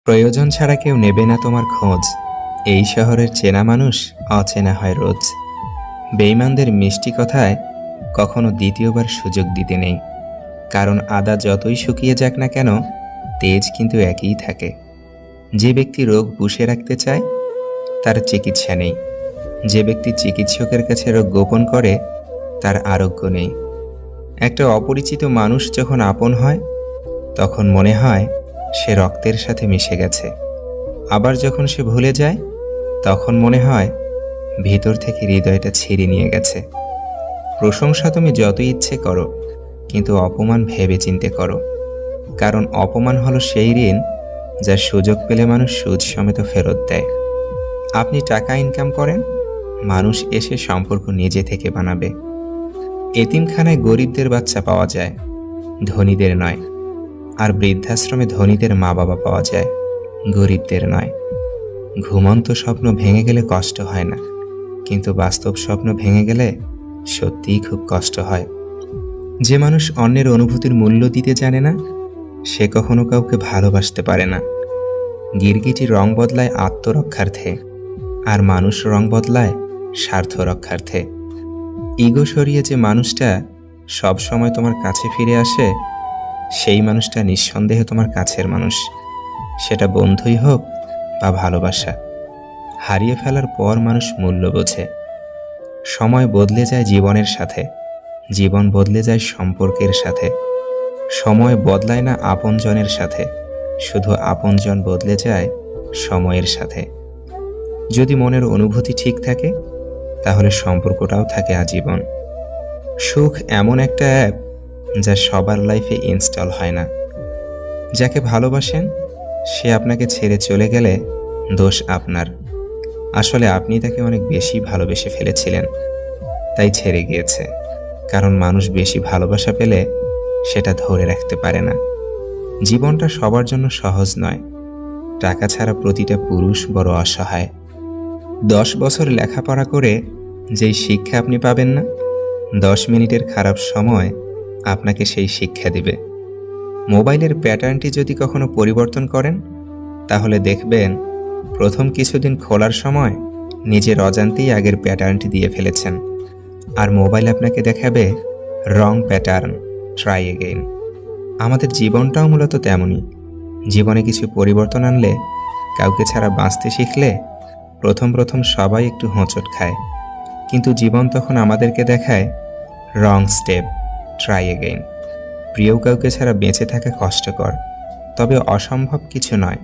প্রয়োজন ছাড়া কেউ নেবে না তোমার খোঁজ। এই শহরের চেনা মানুষ অচেনা হয় রোজ। বেঈমানদের মিষ্টি কথায় কখনো দ্বিতীয়বার সুযোগ দিতে নেই, কারণ আদা যতই শুকিয়ে যাক না কেন, তেজ কিন্তু একই থাকে। যে ব্যক্তি রোগ পুষে রাখতে চায় তার চিকিৎসা নেই, যে ব্যক্তি চিকিৎসকের কাছে রোগ গোপন করে তার আরোগ্য নেই। একটা অপরিচিত মানুষ যখন আপন হয় তখন মনে হয় সে রক্তের সাথে মিশে গেছে, আবার যখন সে ভুলে যায় তখন মনে হয় ভিতর থেকে হৃদয়টা ছিঁড়ে নিয়ে গেছে। প্রশংসা তুমি যত ইচ্ছে করো, কিন্তু অপমান ভেবে চিন্তে করো, কারণ অপমান হলো সেই ঋণ যার সুযোগ পেলে মানুষ সুদ সমেত ফেরত দেয়। আপনি টাকা ইনকাম করেন, মানুষ এসে সম্পর্ক নিজে থেকে বানাবে। এতিমখানায় গরিবদের বাচ্চা পাওয়া যায়, ধনীদের নয়। আর বৃদ্ধাশ্রমে ধনীদের মা বাবা পাওয়া যায়, গরিবদের নয়। ঘুমন্ত স্বপ্ন ভেঙে গেলে কষ্ট হয় না, কিন্তু বাস্তব স্বপ্ন ভেঙে গেলে সত্যিই খুব কষ্ট হয়। যে মানুষ অন্যের অনুভূতির মূল্য দিতে জানে না, সে কখনো কাউকে ভালোবাসতে পারে না। গিরগিটি রং বদলায় আত্মরক্ষার্থে, আর মানুষ রং বদলায় স্বার্থ রক্ষার্থে। ইগো সরিয়ে যে মানুষটা সব সময় তোমার কাছে ফিরে আসে, সেই মানুষটা নিঃসন্দেহে তোমার কাছের মানুষ, সেটা বন্ধুই হোক বা ভালোবাসা। হারিয়ে ফেলার পর মানুষ মূল্য বোঝে। সময় বদলে যায় জীবনের সাথে, জীবন বদলে যায় সম্পর্কের সাথে। সময় বদলায় না আপনজনের সাথে, শুধু আপনজন বদলে যায় সময়ের সাথে। যদি মনের অনুভূতি ঠিক থাকে, তাহলে সম্পর্কটাও থাকে আজীবন। সুখ এমন একটা অ্যাপ যা সবার লাইফে ইনস্টল হয় না। যাকে ভালোবাসেন সে আপনাকে ছেড়ে চলে গেলে দোষ আপনার। আসলে আপনি তাকে অনেক বেশি ভালোবেসে ফেলেছিলেন, তাই ছেড়ে গিয়েছে। কারণ মানুষ বেশি ভালোবাসা পেলে সেটা ধরে রাখতে পারে না। জীবনটা সবার জন্য সহজ নয়। টাকা ছাড়া প্রতিটা পুরুষ বড় অসহায়। 10 বছর লেখাপড়া করে যেই শিক্ষা আপনি পাবেন না, 10 মিনিটের খারাপ সময় আপনাকে সেই শিক্ষা দিবে। মোবাইলের প্যাটার্নটি যদি কখনো পরিবর্তন করেন, তাহলে দেখবেন প্রথম কিছুদিন খোলার সময় নিজের অজান্তেই আগের প্যাটার্নটি দিয়ে ফেলেছেন, আর মোবাইল আপনাকে দেখাবে রং প্যাটার্ন, ট্রাই এগেইন। আমাদের জীবনটাও মূলত তেমনই। জীবনে কিছু পরিবর্তন আনলে, কাউকে ছাড়া বাঁচতে শিখলে প্রথম প্রথম সবাই একটু হোঁচট খায়, কিন্তু জীবন তখন আমাদেরকে দেখায় রং স্টেপ, ট্রাই এগেইন। প্রিয় কাউকে ছাড়া বেঁচে থাকা কষ্টকর, তবে অসম্ভব কিছু নয়।